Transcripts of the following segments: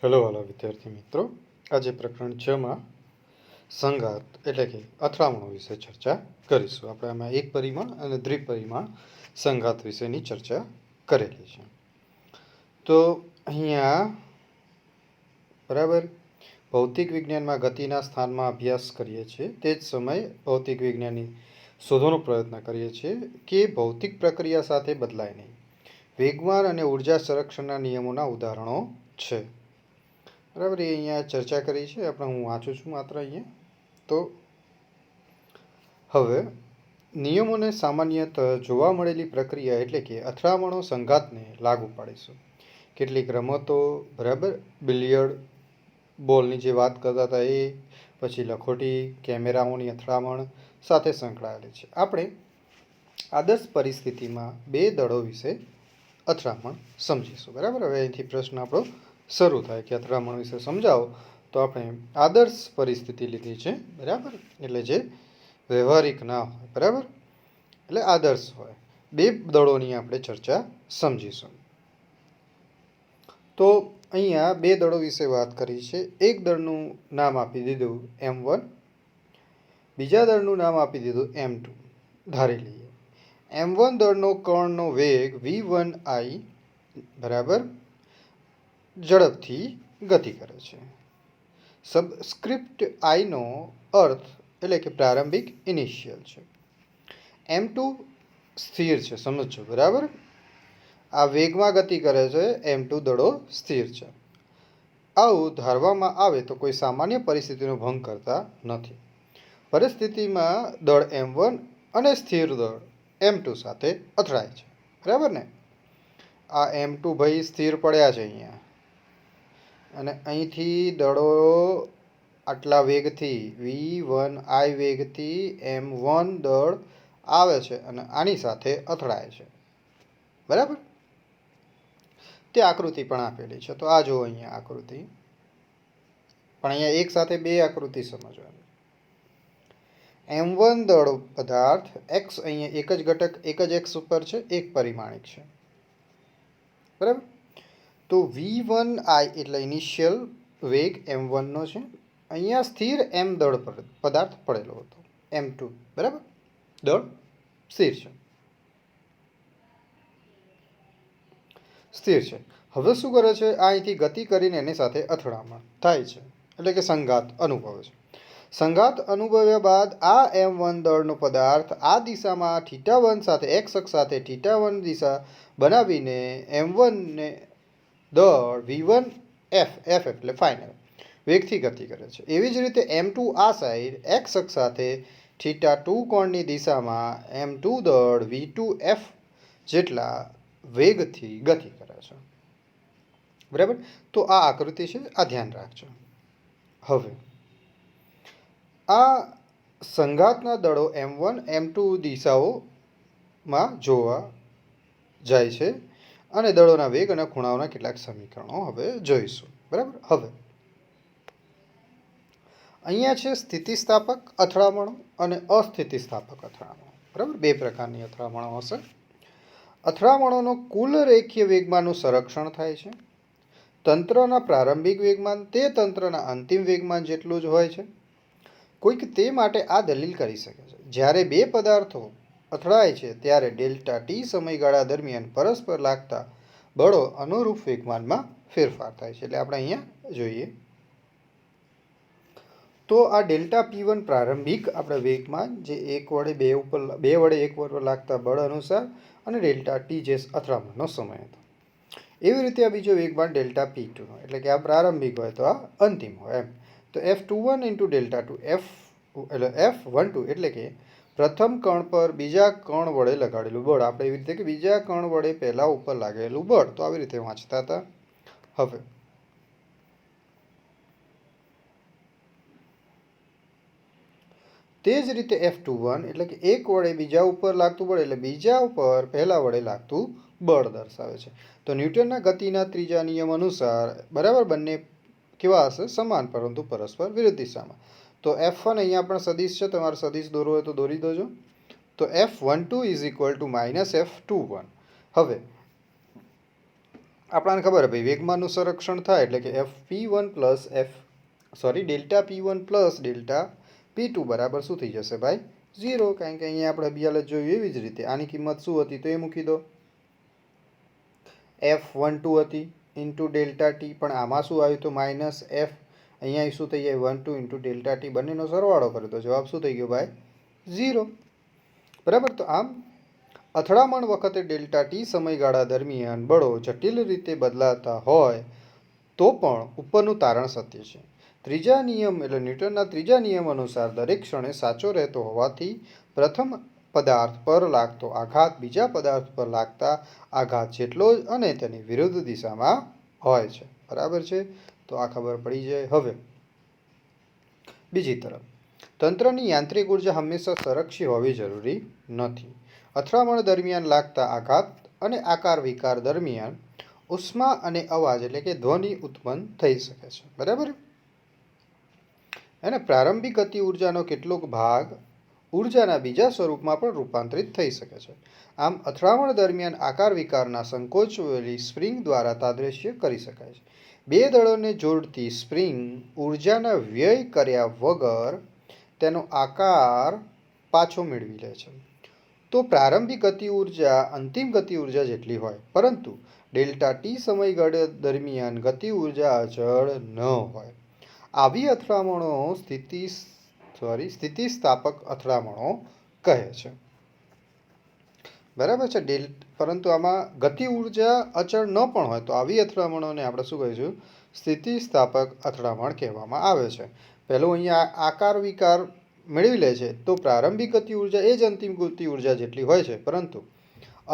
Hello વાલા વિદ્યાર્થી મિત્રો, આજે પ્રકરણ 6 માં સંઘાત એટલે કે અથડામણો વિશે ચર્ચા કરીશું. આપણે આમાં એક પરિમાણ અને દ્વિપરિમાણ સંઘાત વિશેની ચર્ચા કરેલી છે. તો અહીંયા બરાબર ભૌતિક વિજ્ઞાનમાં ગતિના સ્થાનમાં અભ્યાસ કરીએ છીએ. તે જ સમયે ભૌતિક વિજ્ઞાનની શોધવાનો પ્રયત્ન કરીએ છીએ કે ભૌતિક પ્રક્રિયા સાથે બદલાય નહીં. વેગમાન અને ઉર્જા સંરક્ષણના નિયમોના ઉદાહરણો છે. બરાબર, એ અહીંયા ચર્ચા કરી છે. આપણે હું વાંચું છું માત્ર અહીંયા. તો હવે નિયમોને સામાન્યતઃ જોવા મળેલી પ્રક્રિયા એટલે કે અથડામણો સંઘાતને લાગુ પાડીશું. કેટલીક રમતો, બરાબર, બિલિયર્ડ બોલની જે વાત કરતા હતા એ, પછી લખોટી, કેમેરાઓની અથડામણ સાથે સંકળાયેલી છે. આપણે આદર્શ પરિસ્થિતિમાં બે દળો વિશે અથડામણ સમજીશું. બરાબર, હવે અહીંથી પ્રશ્ન આપણો શરૂ થાય કે અથડામણ વિશે સમજાવો. તો આપણે આદર્શ પરિસ્થિતિ લીધી છે. બરાબર, એટલે જે વ્યવહારિક ના હોય, બરાબર, એટલે આદર્શ હોય. બે દળોની આપણે ચર્ચા સમજીશું. તો અહીંયા બે દળો વિશે વાત કરી છે. એક દળનું નામ આપી દીધું M1, બીજા દળનું નામ આપી દીધું M2. ધારી લઈએ M1 દળનો કણનો વેગ v1i બરાબર ઝડપથી ગતિ કરે છે. સબસ્ક્રિપ્ટ i નો અર્થ એટલે કે પ્રારંભિક ઇનિશિયલ છે. M2 સ્થિર છે, સમજો. બરાબર, આ વેગમાં ગતિ કરે છે, M2 દળો સ્થિર છે. આવું ધારવામાં આવે તો કોઈ સામાન્ય પરિસ્થિતિનો ભંગ કરતા નથી. પરિસ્થિતિમાં દળ M1 અને સ્થિર દળ M2 સાથે અથડાય છે. બરાબર ને, આ M2 ભાઈ સ્થિર પડ્યા છે અહીંયા, અને અહીંથી દળો આટલા વેગથી v1i વેગથી M1 દળ આવે છે અને આની સાથે અથડાય છે. બરાબર, તે આકૃતિ પણ આપેલી છે. તો આ જો અહીંયા આકૃતિ, પણ અહીંયા એક સાથે બે આકૃતિ સમજવાની. M1 દળ પદાર્થ x, અહીંયા એક જ ઘટક એક જ x ઉપર છે, એક પરિમાણિક છે. બરાબર, તો v1i એટલે ઇનિશિયલ વેગ M1 નો છે. અહીંયા સ્થિર M દળ પદાર્થ પડેલો હતો, M2 બરાબર દળ સ્થિર છે, સ્થિર છે. હવે શું કરે છે? આ અહીંથી ગતિ કરીને એની સાથે અથડામણ થાય છે, એટલે કે સંઘાત અનુભવે છે. સંઘાત અનુભવ્યા બાદ આ M1 દળનો પદાર્થ આ દિશામાં θ1 સાથે x અક્ષ સાથે θ1 દિશા બનાવીને M1 ને દળ v1f એટલે ફાઇનલ વેગથી ગતિ કરે છે. એવી જ રીતે M2 આ સાઈડ x અક્ષ સાથે θ2 કોણની દિશામાં M2 દળ v2f જેટલા વેગથી ગતિ કરે છે. બરાબર, તો આ આકૃતિ છે, આ ધ્યાન રાખજો. હવે આ સંઘાતના દળો M1 M2 દિશાઓમાં જોવા જાય છે અને દળોના વેગ અને ખૂણાઓના કેટલાક સમીકરણો હવે જોઈશું. બરાબર, હવે અહીંયા છે સ્થિતિસ્થાપક અથડામણો અને અસ્થિતિસ્થાપક અથડામણો. બરાબર, બે પ્રકારની અથડામણો હશે. અથડામણોનો કુલ રેખીય વેગમાનનું સંરક્ષણ થાય છે. તંત્રના પ્રારંભિક વેગમાન તે તંત્રના અંતિમ વેગમાન જેટલું જ હોય છે. કોઈક તે માટે આ દલીલ કરી શકે છે, જ્યારે બે પદાર્થો અથડાય છે ત્યારે ડેલ્ટા ટી સમયગાળા દરમિયાન પરસ્પર લાગતા બળો અનુરૂપ વેગમાનમાં ફેરફાર થાય છે. એટલે આપણે અહીંયા જોઈએ તો આ ડેલ્ટા P1 પ્રારંભિક આપણે વેગમાન જે એક વડે બે વડે એક પર લાગતા બળ અનુસાર, અને ડેલ્ટા ટી જે અથડામણનો સમય હતો. એવી રીતે આ બીજો વેગમાન ડેલ્ટા P2 નો, એટલે કે આ પ્રારંભિક હોય તો આ અંતિમ હોય એમ. તો F21 ઇન્ટુ ડેલ્ટા 2 એટલે F12 એટલે કે પ્રથમ કણ પર બીજા કણ વડે લગાડેલું બળ. આપણે એવી રીતે કે બીજા કણ વડે પહેલા ઉપર લાગેલું બળ, તો આવી રીતે વાંચતા હતા. હવે તે જ રીતે F21 એટલે કે એક વડે બીજા ઉપર લાગતું બળ, એટલે બીજા ઉપર પહેલા વડે લાગતું બળ દર્શાવે છે. તો ન્યૂટનના ગતિના ત્રીજા નિયમ અનુસાર, બરાબર, બંને કેવા હશે? સમાન, પરંતુ પરસ્પર વિરુદ્ધ દિશામાં. તો F1 અહીંયા પણ સદિશ છે, તમારે સદિશ દોરવો હોય તો દોરી દોજો. તો F12 is equal to minus F21. હવે આપણને ખબર ભાઈ વેગમાનનું સંરક્ષણ થાય એટલે કે FP1 plus delta P1 plus delta P2 બરાબર શું થઈ જશે ભાઈ 0, કારણ કે અહીંયા આપણે બીજા જોયું એવી જ રીતે આની કિંમત શું હતી તો એ મૂકી દો F12 હતી ઇન્ટુ ડેલ્ટા ટી, પણ આમાં શું આવ્યું તો માઇનસ એફ, અહીંયા શું થઈ જાય 12 ઇન્ટુ ડેલ્ટા ટી, બંનેનો સરવાળો કર્યો તો જવાબ શું થઈ ગયો ભાઈ 0, બરાબર. તો આમ અથડામણ વખતે ડેલ્ટા ટી સમયગાળા દરમિયાન બળો જટિલ રીતે બદલાતા હોય તો પણ ઉપરનું તારણ સત્ય છે. ત્રીજા નિયમ એટલે ન્યૂટનના ત્રીજા નિયમ અનુસાર દરેક ક્ષણે સાચો રહેતો હોવાથી પ્રથમ પદાર્થ પર લાગતો આઘાત બીજા પદાર્થ પર લાગતા આઘાત જેટલો જ અને તેની વિરુદ્ધ દિશામાં હોય છે, બરાબર છે. તો આ ખબર પડી જાય. હવે બીજી તરફ તંત્રની યાંત્રિક ઉર્જા હંમેશા સંરક્ષી હોવી જરૂરી નથી. અથડામણ દરમિયાન લાગતા આઘાત અને આકાર વિકાર દરમિયાન ઉષ્મા અને અવાજ એટલે કે ધ્વનિ ઉત્પન્ન થઈ શકે છે, બરાબર. અને પ્રારંભિક ગતિ ઉર્જાનો કેટલોક ભાગ ઉર્જાના બીજા સ્વરૂપમાં પણ રૂપાંતરિત થઈ શકે છે. આમ અથડામણ દરમિયાન આકાર વિકારના સંકોચવેલી સ્પ્રિંગ દ્વારા તાદૃશ્ય કરી શકાય છે. બે દળોને જોડતી સ્પ્રિંગ ઉર્જાના વ્યય કર્યા વગર તેનો આકાર પાછો મેળવી લે છે. તો પ્રારંભિક ગતિ ઉર્જા અંતિમ ગતિ ઉર્જા જેટલી હોય, પરંતુ ડેલ્ટા ટી સમયગાળા દરમિયાન ગતિ ઉર્જા અચળ ન હોય. આવી અથડામણો સ્થિતિસ્થાપક અથડામણો કહે છે, બરાબર છે. પરંતુ આમાં ગતિ ઉર્જા અચળ ન પણ હોય તો આવી અથડામણોને આપણે શું કહીશું સ્થિતિસ્થાપક અથડામણ કહેવામાં આવે છે. પહેલું અહીંયા આકાર વિકાર મેળવી લે છે તો પ્રારંભિક ગતિ ઉર્જા એ જ અંતિમ ગતિ ઉર્જા જેટલી હોય છે, પરંતુ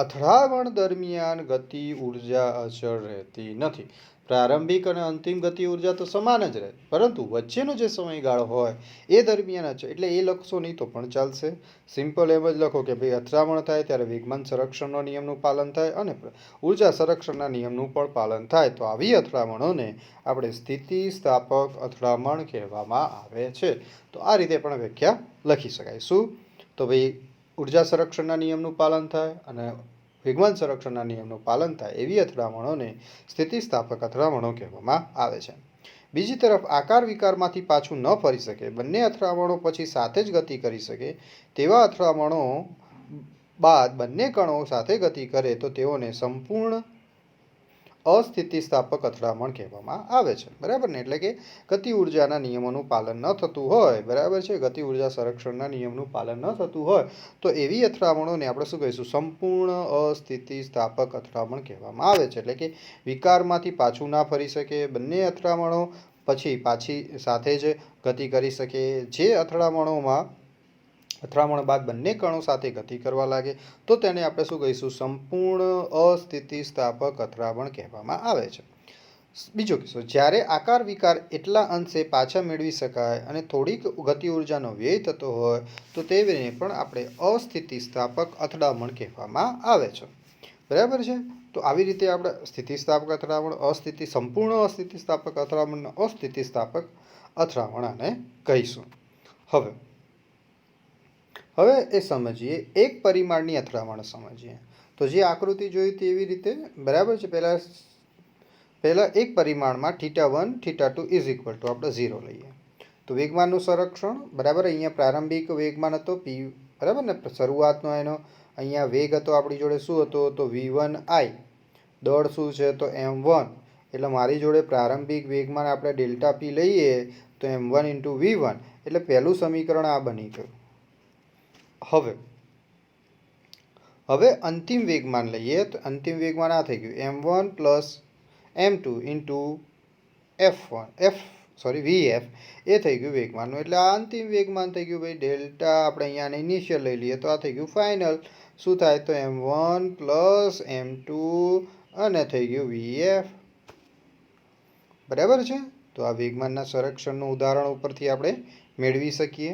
અથડામણ દરમિયાન ગતિ ઉર્જા અચળ રહેતી નથી. પ્રારંભિક અને અંતિમ ગતિ ઉર્જા તો સમાન જ રહે, પરંતુ વચ્ચેનો જે સમયગાળો હોય એ દરમિયાન અચળ, એટલે એ લખશો નહીં તો પણ ચાલશે. સિમ્પલ એમ જ લખો કે ભાઈ અથડામણ થાય ત્યારે વેગમાન સંરક્ષણનો નિયમનું પાલન થાય અને ઉર્જા સંરક્ષણના નિયમનું પણ પાલન થાય. તો આવી અથડામણોને આપણે સ્થિતિસ્થાપક અથડામણ કહેવામાં આવે છે. તો આ રીતે પણ વ્યાખ્યા લખી શકાય. શું તો ભાઈ ઉર્જા સંરક્ષણના નિયમનું પાલન થાય અને વેગમાન સંરક્ષણના નિયમનું પાલન થાય એવી અથડામણોને સ્થિતિસ્થાપક અથડામણો કહેવામાં આવે છે. બીજી તરફ આકાર વિકારમાંથી પાછું ન ફરી શકે, બંને અથડામણો પછી સાથે જ ગતિ કરી શકે તેવા અથડામણો બાદ બંને કણો સાથે ગતિ કરે તો તેઓને સંપૂર્ણ અસ્થિતિસ્થાપક અથડામણ કહેવામાં આવે છે, બરાબર ને. એટલે કે ગતિ ઉર્જાના નિયમોનું પાલન ન થતું હોય, બરાબર છે, ગતિ ઉર્જા સંરક્ષણના નિયમનું પાલન ન થતું હોય તો એવી અથડામણોને આપણે શું કહીશું સંપૂર્ણ અસ્થિતિસ્થાપક અથડામણ કહેવામાં આવે છે. એટલે કે વિકારમાંથી પાછું ના ફરી શકે, બંને અથડામણો પાછી સાથે જ ગતિ કરી શકે. જે અથડામણ બાદ બંને કણો સાથે ગતિ કરવા લાગે તો તેને આપણે શું કહીશું સંપૂર્ણ અસ્થિતિસ્થાપક અથડામણ કહેવામાં આવે છે. બીજો કિસ્સો, જ્યારે આકાર વિકાર એટલા અંશે પાછા મેળવી શકાય અને થોડીક ગતિ ઉર્જાનો વ્યય થતો હોય તો તેને પણ આપણે અસ્થિતિસ્થાપક અથડામણ કહેવામાં આવે છે, બરાબર છે. તો આવી રીતે આપણે સ્થિતિસ્થાપક અથડામણ સંપૂર્ણ અસ્થિતિસ્થાપક અથડામણ અસ્થિતિસ્થાપક અથડામણ આને કહીશું. હવે એ સમજીએ એક પરિમાણની અથડામણ સમજીએ. તો જે આકૃતિ જોઈ તેવી રીતે, બરાબર છે. પહેલા એક પરિમાણમાં θ1 θ2 ઇઝ ઇક્વલ ટુ આપણે 0 લઈએ તો વેગમાનનું સંરક્ષણ, બરાબર. અહીંયા પ્રારંભિક વેગમાન હતો p, બરાબર ને, શરૂઆતનો એનો અહીંયા વેગ હતો આપણી જોડે શું હતો તો v1i, દળ શું છે તો m1, એટલે મારી જોડે પ્રારંભિક વેગમાન આપણે ડેલ્ટા p લઈએ તો m1 ઇન્ટુ v1, એટલે પહેલું સમીકરણ આ બની ગયું. હવે અંતિમ વેગમાન લઈએ તો અંતિમ વેગમાન આ થઈ ગયું m1 plus m2 into vf, એ થઈ ગયું વેગમાનનું. એટલે આ અંતિમ વેગમાન થઈ ગયું ભાઈ ડેલ્ટા, આપણે અહીંયા ઇનિશિયલ લઈ લઈએ તો આ થઈ ગયું ફાઇનલ. શું થાય તો m1 પ્લસ m2 અને થઈ ગયું vf, બરાબર છે. તો આ વેગમાનના સંરક્ષણનું ઉદાહરણ ઉપરથી આપણે મેળવી શકીએ.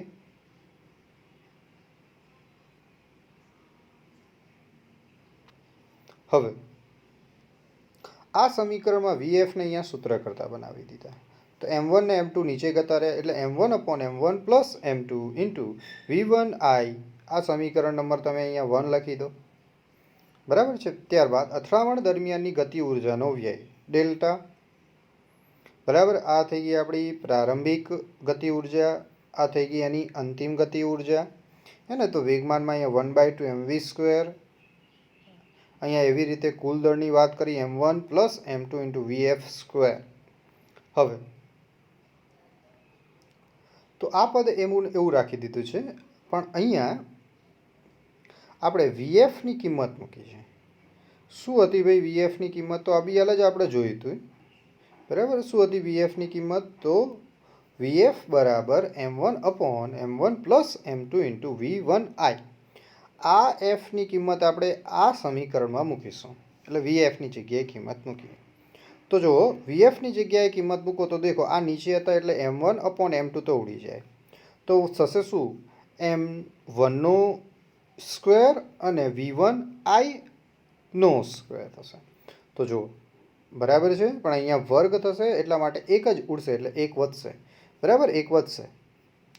હવે આ સમીકરણમાં vfને અહીંયા સૂત્ર કરતા બનાવી દીધા તો m1 ને m2 નીચે જતા રહ્યા, એટલે m1/m1 plus m2 into v1i, આ સમીકરણ નંબર તમે અહીંયા 1 લખી દો. બરાબર છે. ત્યારબાદ અથડામણ દરમિયાનની ગતિ ઉર્જાનો વ્યય ડેલ્ટા. બરાબર, આ થઈ ગઈ આપણી પ્રારંભિક ગતિ ઉર્જા, આ થઈ ગઈ એની અંતિમ ગતિ ઉર્જા. હે ને, તો વેગમાનમાં અહીંયા 1/2 mv². અહીંયા એવી રીતે કુલ દળની વાત કરી m1 plus m2 into vf². હવે તો આ પદ એવું રાખી દીધું છે, પણ અહીંયા આપણે વીએફની કિંમત મૂકી છે. શું હતી ભાઈ વીએફની કિંમત? તો આ બીએલ જ આપણે જોયું હતું. બરાબર, શું હતી વીએફની કિંમત? તો વીએફ બરાબર m1/m1 plus m2 into v1i. આ એફની કિંમત આપણે આ સમીકરણમાં મૂકીશું, એટલે વીએફની જગ્યાએ કિંમત મૂકીએ. તો જો વીએફની જગ્યાએ કિંમત મૂકો તો દેખો આ નીચે હતા એટલે m1/m2 તો ઉડી જાય. તો થશે શું? m1નો સ્ક્વેર અને v1i નો સ્ક્વેર થશે. તો જો બરાબર છે, પણ અહીંયા વર્ગ થશે એટલા માટે એક જ ઉડશે એટલે એક વધશે. બરાબર, એક વધશે,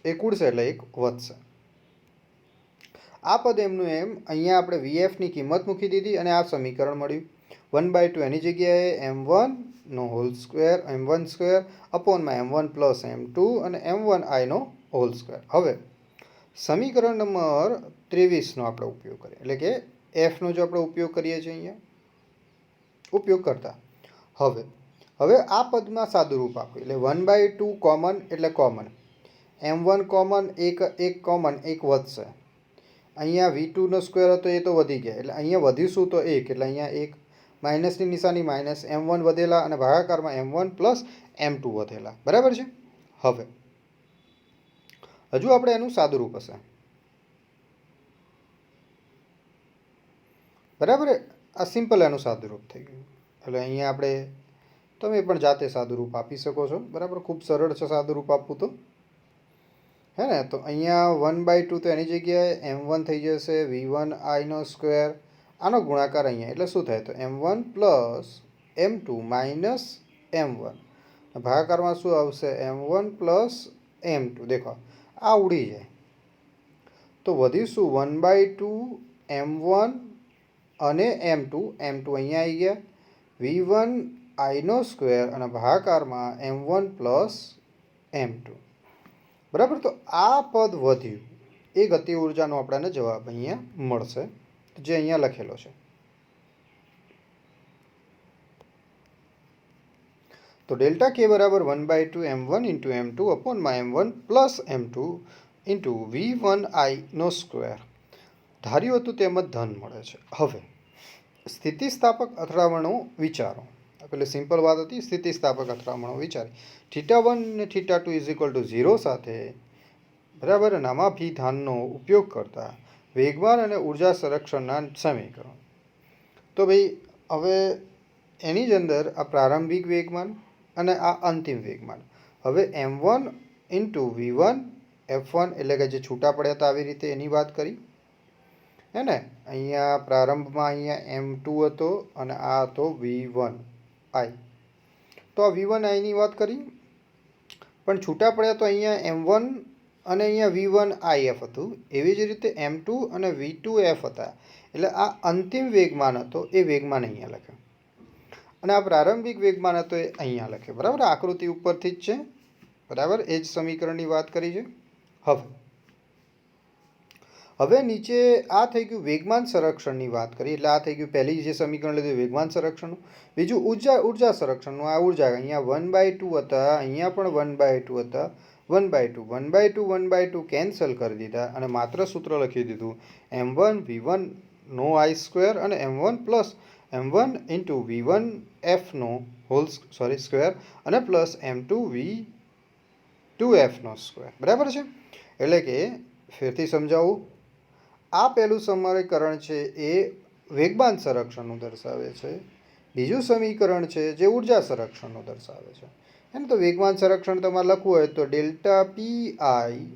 એક ઉડશે એટલે એક વધશે. આ પદ એમનું એમ અહીંયા આપણે વીએફની કિંમત મૂકી દીધી અને આ સમીકરણ મળ્યું. 1/2 એની જગ્યાએ m1નો હોલ સ્ક્વેર, m1² અપોનમાં m1 પ્લસ m2 અને m1i નો હોલ સ્ક્વેર. હવે સમીકરણ નંબર 23નો આપણે ઉપયોગ કરીએ, એટલે કે એફનો જો આપણે ઉપયોગ કરીએ છીએ અહીંયા ઉપયોગ કરતા. હવે આ પદમાં સાદુરૂપ આપવું, એટલે 1/2 કોમન એટલે કોમન, m1 કોમન, એક કોમન, એક વધશે. અહીંયા v2નો સ્ક્વેર હતો એ તો વધી ગયા, એટલે અહીંયા વધીશું તો એક, એટલે અહીંયા એક માઇનસની નિશાની માઇનસ, m1 વધેલા અને ભાગાકારમાં m1 પ્લસ m2 વધેલા. બરાબર છે. હવે હજુ આપણે એનું સાદુરૂપ હશે. બરાબર, આ સિમ્પલ એનું સાદુરૂપ થઈ ગયું. એટલે અહીંયા આપણે તમે પણ જાતે સાદુરૂપ આપી શકો છો. બરાબર, ખૂબ સરળ છે સાદુરૂપ આપવું તો. હે ને, તો અહીંયા 1/2 તો એની જગ્યાએ m1 થઈ જશે v1i નો સ્ક્વેર, આનો ગુણાકાર અહીંયા, એટલે શું થાય? તો m1 plus m2 minus m1, ભાગાકારમાં શું આવશે? m1 plus m2. દેખો આ ઉડી જાય તો વધીશું 1/2 m1 અને m2 અહીંયા આવી ગયા, v1i નો સ્ક્વેર અને ભાગાકારમાં m1 પ્લસ m2. બરાબર, તો આ પદ વધ્યું એ ગતિ ઉર્જાનો આપણને જવાબ અહીંયા મળશે, જે અહીંયા લખેલો છે. તો ડેલ્ટા કે બરાબર 1/2 m1 into m2 અપોનમાં m1 plus m2 into v1i નો સ્ક્વેર. ધાર્યું હતું તેમ જ ધન મળે છે. હવે સ્થિતિસ્થાપક અથડામણો વિચારો. પેલી સિમ્પલ વાત હતી, સ્થિતિસ્થાપક અથડામણો વિચારી. θ1 ને θ2 ઇઝ ઇક્વલ ટુ 0 સાથે બરાબર નામાભિધાનનો ઉપયોગ કરતા વેગમાન અને ઉર્જા સંરક્ષણના સમીકરણ. તો ભાઈ હવે એની જ અંદર આ પ્રારંભિક વેગમાન અને આ અંતિમ વેગમાન. હવે m1 ઇન્ટુ v1 f1 એટલે કે જે છૂટા પડ્યા હતા આવી રીતે એની વાત કરી. હે ને, અહીંયા પ્રારંભમાં અહીંયા m2 હતો અને આ હતો v1i. તો આ v1i ની વાત કરી, પણ છૂટા પડ્યા તો અહીંયા m1 અને અહીંયા v1if હતું. એવી જ રીતે m2 અને v2f હતા. એટલે આ અંતિમ વેગમાન હતો એ વેગમાન અહીંયા લખ્યો અને આ પ્રારંભિક વેગમાન હતો એ અહીંયા લખ્યો. બરાબર, આકૃતિ ઉપરથી જ છે. બરાબર, એ જ સમીકરણની વાત કરી છે. હવે નીચે આ થઈ ગયું વેગમાન સંરક્ષણની વાત કરી, એટલે આ થઈ ગયું પહેલી જે સમીકરણ લીધું વેગમાન સંરક્ષણનું. બીજું ઉર્જા સંરક્ષણનું. આ ઉર્જા અહીંયા 1/2 હતા, અહીંયા પણ 1/2 હતા. 1/2 કેન્સલ કરી દીધા અને માત્ર સૂત્ર લખી દીધું m1 v1 no i square અને m1 plus m1 into v1f નો હોલ સ્ક્વેર અને પ્લસ m2 v2f નો સ્ક્વેર. બરાબર છે. એટલે કે ફેરથી સમજાવું, આ પહેલું સમીકરણ છે એ વેગમાન સંરક્ષણનું દર્શાવે છે. બીજું સમીકરણ છે જે ઉર્જા સંરક્ષણનું દર્શાવે છે. એમ તો વેગમાન સંરક્ષણ તમારે લખવું હોય તો ડેલ્ટા પીઆઈ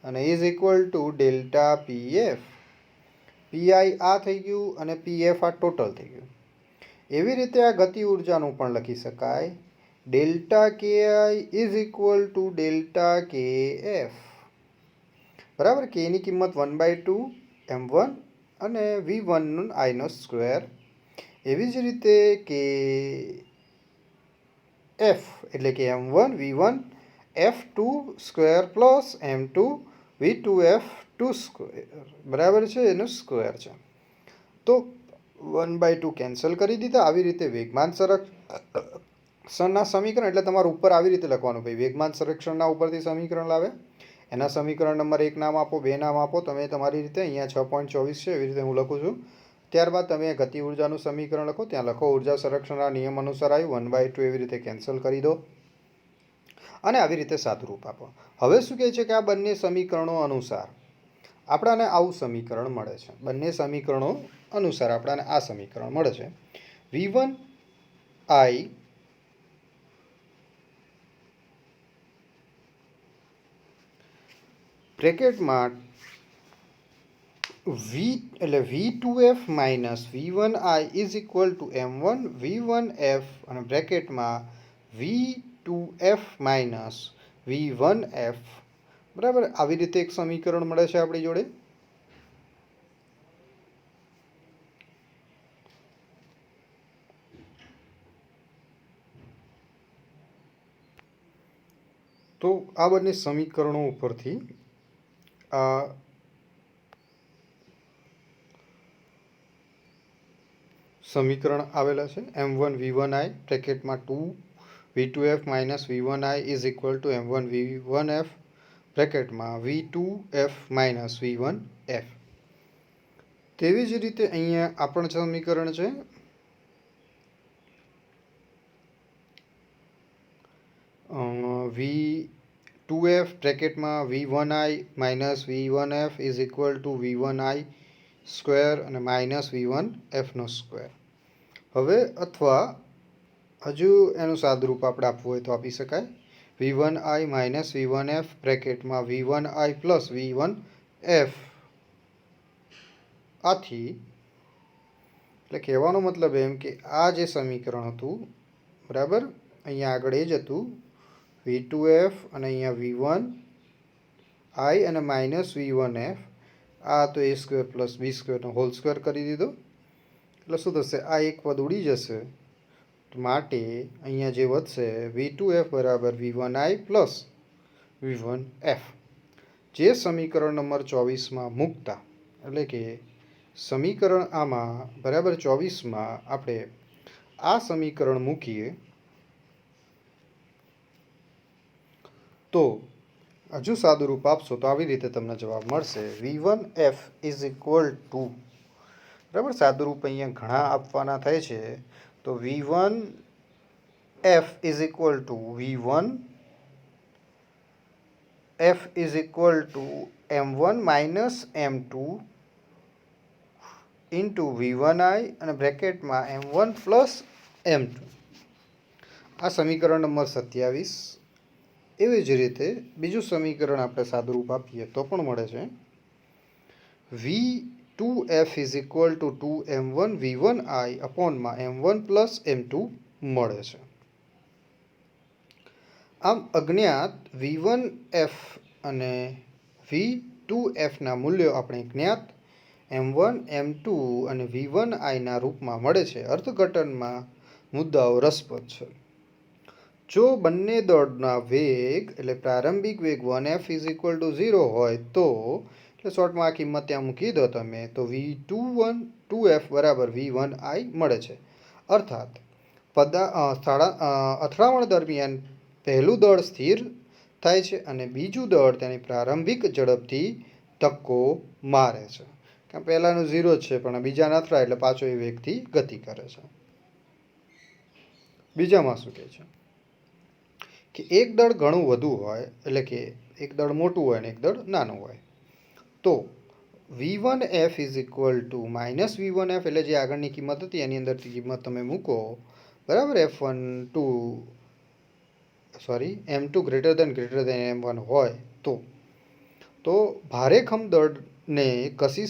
અને is equal to delta PF. PI આ થઈ ગયું અને પીએફ આ ટોટલ થઈ ગયું. એવી રીતે આ ગતિ ઉર્જાનું પણ લખી શકાય delta KI is equal to delta KF. બરાબર, કે ની કિંમત 1/2 m1 અને v1 આઈનો સ્ક્વેર. એવી જ રીતે કે એફ એટલે કે m1 v1 f2 square plus m2 v2 f2 square બરાબર છે, એનો સ્ક્વેર છે. તો 1/2 કેન્સલ કરી દીધા. આવી રીતે વેગમાન સંરક્ષણના સમીકરણ એટલે તમારે ઉપર આવી રીતે લખવાનું ભાઈ વેગમાન સંરક્ષણના ઉપરથી સમીકરણ લાવે એના સમીકરણ નંબર 1 નામ આપો, 2 નામ આપો, તમે તમારી રીતે. અહીંયા 6.24 છે એવી રીતે હું લખું છું. ત્યારબાદ તમે ગતિ ઉર્જાનું સમીકરણ લખો, ત્યાં લખો ઉર્જા સંરક્ષણના નિયમ અનુસાર આવ્યું 1/2 એવી રીતે કેન્સલ કરી દો અને આવી રીતે સાદુરૂપ આપો. હવે શું કહે છે કે આ બંને સમીકરણો અનુસાર આપણાને આવું સમીકરણ મળે છે. બંને સમીકરણો અનુસાર આપણાને આ સમીકરણ મળે છે. v1i બ્રેકેટમાં v એટલે v2f minus v1i is equal to m1 v1f અને બ્રેકેટમાં v2f માઇનસ v1f. બરાબર, આવી રીતે એક સમીકરણ મળે છે આપણી જોડે. તો આ બંને સમીકરણો ઉપરથી આ સમીકરણ આવેલા છે. m1 v1i બ્રેકેટમાં 2 v2f minus v1i is equal to m1 v1f બ્રેકેટમાં v2f minus v1f. તેવી જ રીતે અહીંયા આ પણ સમીકરણ છે. v2f બ્રેકેટમાં v1i minus v1f is equal to v1i square અને માઇનસ v1f નો સ્ક્વેર. હવે અથવા હજુ એનું સાદુરૂપ આપણે આપવું હોય તો આપી શકાય. v1i minus v1f બ્રેકેટમાં v1i plus v1f. આથી એટલે કહેવાનો મતલબ એમ કે આ જે સમીકરણ હતું બરાબર, અહીંયા આગળ એ જ હતું v2f અને અહીંયા v1i અને માઇનસ v1f. આ તો a સ્ક્વેર પ્લસ બી સ્ક્વેરનો હોલ સ્ક્વેર કરી દીધો એટલે શું થશે, આ એક પદ ઉડી જશે. માટે અહીંયા જે વધશે v2f બરાબર v1i પ્લસ v1f. જે સમીકરણ નંબર 24માં મૂકતા એટલે કે સમીકરણ આમાં બરાબર 24માં આપણે આ સમીકરણ મૂકીએ તો હજુ સાદુરૂપ આપશો તો આવી રીતે તમને જવાબ મળશે v1f ઇઝ ઇક્વલ ટુ. બરાબર, સાદુરૂપ અહીંયા ઘણા આપવાના થાય છે તો v1f is equal to v1f is equal to m1 minus m2 into v1i અને બ્રેકેટમાં m1 પ્લસ m2. આ સમીકરણ નંબર 27. એવી જ રીતે બીજું સમીકરણ આપણે સાદુરૂપ આપીએ તો પણ મળે છે v2f is equal to 2m1 v1i અપોનમાં m1 plus m2 મળે છે. આમ અજ્ઞાત v1f અને v2fના મૂલ્યો આપણે જ્ઞાત m1 m2 અને v1iના રૂપમાં મળે છે. અર્થઘટનમાં મુદ્દાઓ રસપ્રદ છે. જો બંને દળના વેગ એટલે પ્રારંભિક વેગ 1f ઇઝ ઇક્વલ ટુ 0 હોય તો એટલે શોર્ટમાં આ કિંમત ત્યાં મૂકી દો તમે તો v2f બરાબર v1i મળે છે. અર્થાત અથડામણ દરમિયાન પહેલું દળ સ્થિર થાય છે અને બીજું દળ તેની પ્રારંભિક ઝડપથી ધક્કો મારે છે. કારણ પહેલાંનું 0 જ છે પણ બીજાને અથડાય એટલે પાછો એ વેગથી ગતિ કરે છે. બીજામાં શું કહે છે કે એક દળ ઘણું વધુ હોય એટલે કે એક દળ મોટું હોય અને એક દળ નાનું હોય તો v1f is equal to minus v1f એટલે જે આગળની કિંમત હતી એની અંદરથી કિંમત તમે મૂકો બરાબર. m2 ગ્રેટર દેન m1 હોય તો ભારેખમ દળને કશી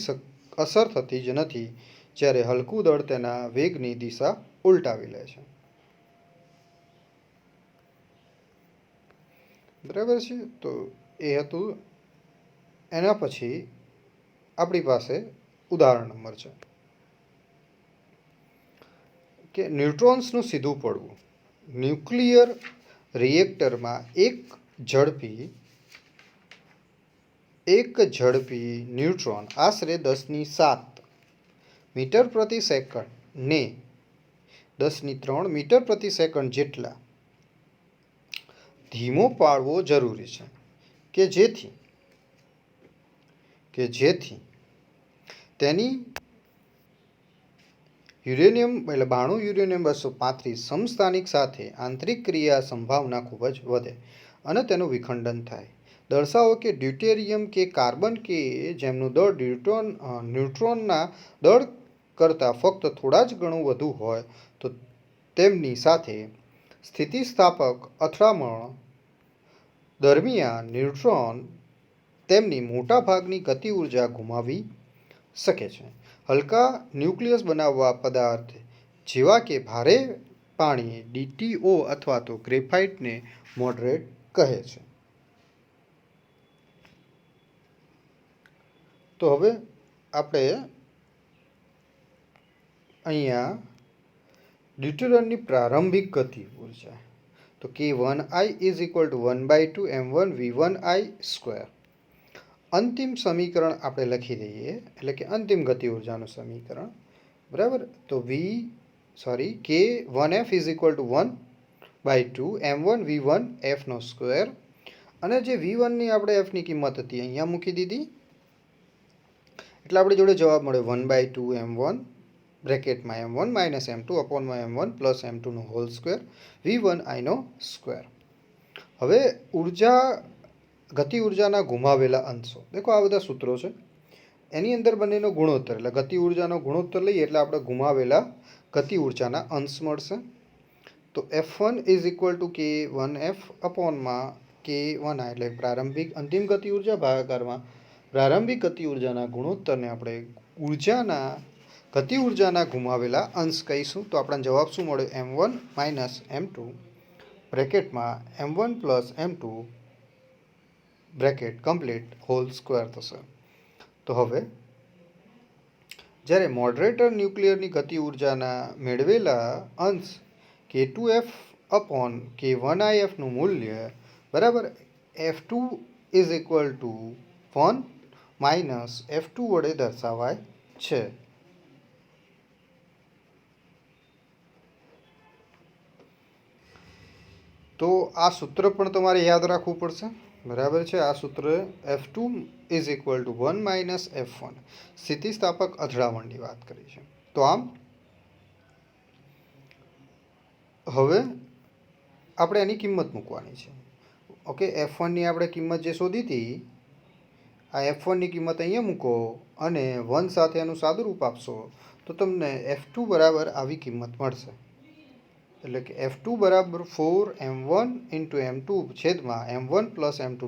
અસર થતી જ નથી જ્યારે હલકું દળ તેના વેગની દિશા ઉલટાવી લે છે. બરાબર છે. તો એ હતું. એના પછી આપણી પાસે ઉદાહરણ નંબર છે કે ન્યુટ્રોન્સનું સીધું પડવું. ન્યુક્લિયર રિએક્ટરમાં એક ઝડપી ન્યુટ્રોન આશરે 10⁷ મીટર પ્રતિ સેકન્ડ ને 10�3 મીટર પ્રતિ સેકન્ડ જેટલા ધીમો પાડવો જરૂરી છે કે જેથી તેની યુરેનિયમ 92 સમસ્થાનિક સાથે આંતરિક ક્રિયા સંભાવના ખૂબ જ વધે અને તેનું વિખંડન થાય. દર્શાવો કે ડ્યુટેરિયમ કે કાર્બન કે જેમનું દળ ન્યુટ્રોનના દળ કરતાં ફક્ત થોડા જ ગણું વધુ હોય તો તેમની સાથે સ્થિતિસ્થાપક અથડામણ દરમિયાન ન્યુટ્રોન તેમની મોટાભાગની ગતિ ઉર્જા ગુમાવી શકે છે. હલકા ન્યુક્લિયસ બનાવવા પદાર્થ જેવા કે ભારે પાણી DTO અથવા તો ગ્રેફાઇટને મોડરેટ કહે છે. તો હવે આપણે અહીંયા ડ્યુટેરિયમની પ્રારંભિક ગતિ ઉર્જા તો K1I is equal to 1/2 m1v1I². અંતિમ સમીકરણ આપણે લખી દઈએ, એટલે કે અંતિમ ગતિ ઉર્જાનું સમીકરણ, બરાબર. તો K1F is equal to 1/2 m1v1f². અને જે v1ની આપણે fની કિંમત હતી અહીંયા મૂકી દીધી, એટલે આપણી જોડે જવાબ મળે 1/2 m1 બ્રેકેટમાં m1 - m2 અપોનમાં m1 + m2² v1I². હવે ગતિ ઉર્જાના ગુમાવેલા અંશો. દેખો આ બધા સૂત્રો છે, એની અંદર બંનેનો ગુણોત્તર, એટલે ગતિ ઉર્જાનો ગુણોત્તર લઈએ એટલે આપણે ગુમાવેલા ગતિ ઉર્જાના અંશ મળશે. તો F1 is equal to K1F અપોનમાં K1I, એટલે પ્રારંભિક અંતિમ ગતિ ઉર્જા ભાગાકારમાં પ્રારંભિક ગતિ ઉર્જાના ગુણોત્તરને આપણે ગતિ ઉર્જાના ગુમાવેલા અંશ કહીશું. તો આપણને જવાબ શું મળે? m1 - m2 બ્રેકેટમાં m1 + m2 bracket complete હોલ² થશે. તો હવે જ્યારે મોડરેટર ન્યુક્લિયરની ગતિ ઉર્જાના મેળવેલા અંશ K2F અપોન K1IFનું મૂલ્ય બરાબર F2 is equal to 1 - F2 વડે દર્શાવાય છે. તો આ સૂત્ર પણ તમારે યાદ રાખવું પડશે, બરાબર છે. આ સૂત્ર F2 is equal to 1 - F1 સ્થિતિસ્થાપક અથડામણની વાત કરી છે. તો આમ હવે આપણે એની કિંમત મૂકવાની છે. ઓકે, F1ની આપણે કિંમત જે શોધી હતી, આ F1ની કિંમત અહીંયા મૂકો અને 1 સાથે એનું સાદુરૂપ આપશો તો તમને F2 બરાબર આવી કિંમત મળશે. એટલે કે F2 બરાબર 4m1 × m2 છેદમાં m1 + m2².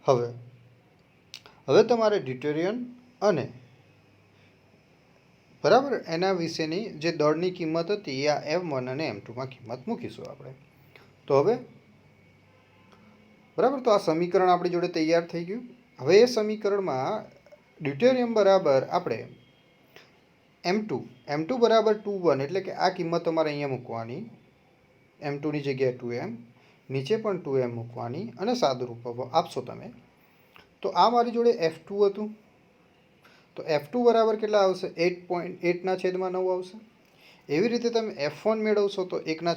હવે તમારે ડ્યુટેરિયમ અને બરાબર એના વિશેની જે દળની કિંમત હતી આ m1 અને m2માં કિંમત મૂકીશું આપણે. તો હવે બરાબર, તો આ સમીકરણ આપણી જોડે તૈયાર થઈ ગયું. હવે એ સમીકરણમાં ડ્યુટેરિયમ બરાબર આપણે m2 બરાબર 2 એટલે કે આ કિંમત તમારે અહીંયા મૂકવાની, m2ની જગ્યાએ 2m, નીચે પણ 2m મૂકવાની અને સાદુરૂપ આપશો તમે. તો આ મારી જોડે F2 હતું, તો F2 બરાબર કેટલા આવશે? 8.8/9 આવશે. એવી રીતે તમે F1 મેળવશો તો 1/9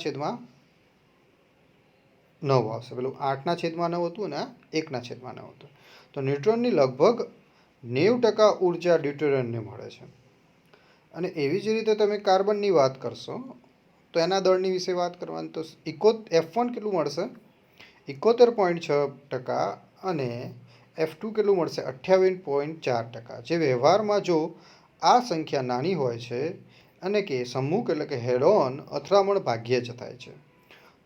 આવશે. પેલું 8/9 હતું ને 1/9 હતું. તો ન્યુટ્રોનની લગભગ 90% ઉર્જા ડ્યુટેરિયમને મળે છે. અને એવી જ રીતે તમે કાર્બનની વાત કરશો તો એના દળની વિશે વાત કરવાની, તો F1 કેટલું મળશે? 71.6% અને F2 કેટલું મળશે? 28.4%. જે વ્યવહારમાં જો આ સંખ્યા નાની હોય છે અને કે સમ્મુખ એટલે કે હેડ ઓન અથડામણ ભાગ્યે જ થાય છે.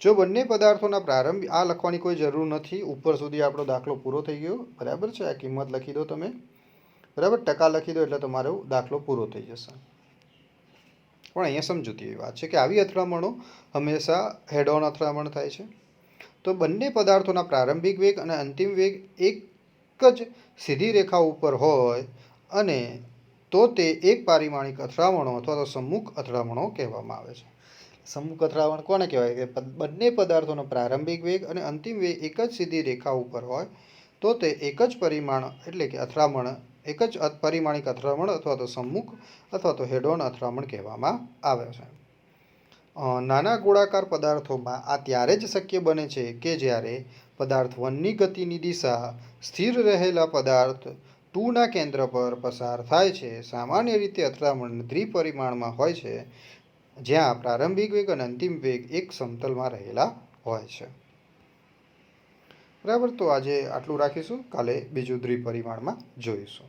જો બંને પદાર્થોના પ્રારંભિક, આ લખવાની કોઈ જરૂર નથી, ઉપર સુધી આપણો દાખલો પૂરો થઈ ગયો, બરાબર છે. આ કિંમત લખી દો તમે, બરાબર, ટકા લખી દો એટલે તમારો દાખલો પૂરો થઈ જશે. પણ અહીંયા સમજૂતી એવી વાત છે કે આવી અથડામણો હંમેશા હેડ ઓન અથડામણ થાય છે. તો બંને પદાર્થોના પ્રારંભિક વેગ અને અંતિમ વેગ એક જ સીધી રેખા ઉપર હોય અને તો તે એક પારિમાણિક અથડામણો અથવા તો સમ્મુખ અથડામણો કહેવામાં આવે છે. સમ્મુખ અથડામણ કોને કહેવાય? કે બંને પદાર્થોનો પ્રારંભિક વેગ અને અંતિમ વેગ એક જ સીધી રેખા ઉપર હોય તો તે એક જ પરિમાણ એટલે કે અથડામણ, એક જ પરિમાણિક અથડામણ અથવા તો સમ્મુખ અથવા તો હેડ ઓન અથડામણ કહેવામાં આવે છે. નાના ગોળાકાર પદાર્થોમાં આ ત્યારે જ શક્ય બને છે કે જ્યારે પદાર્થ 1ની ગતિની દિશા સ્થિર રહેલા પદાર્થ 2ના કેન્દ્ર પર પસાર થાય છે. સામાન્ય રીતે અથડામણ દ્વિપરિમાણમાં હોય છે જ્યાં પ્રારંભિક વેગ અને અંતિમ વેગ એક સમતલમાં રહેલા હોય છે. બરાબર, તો આજે આટલું રાખીશું. કાલે બીજું દ્વિપરિમાણમાં જોઈશું.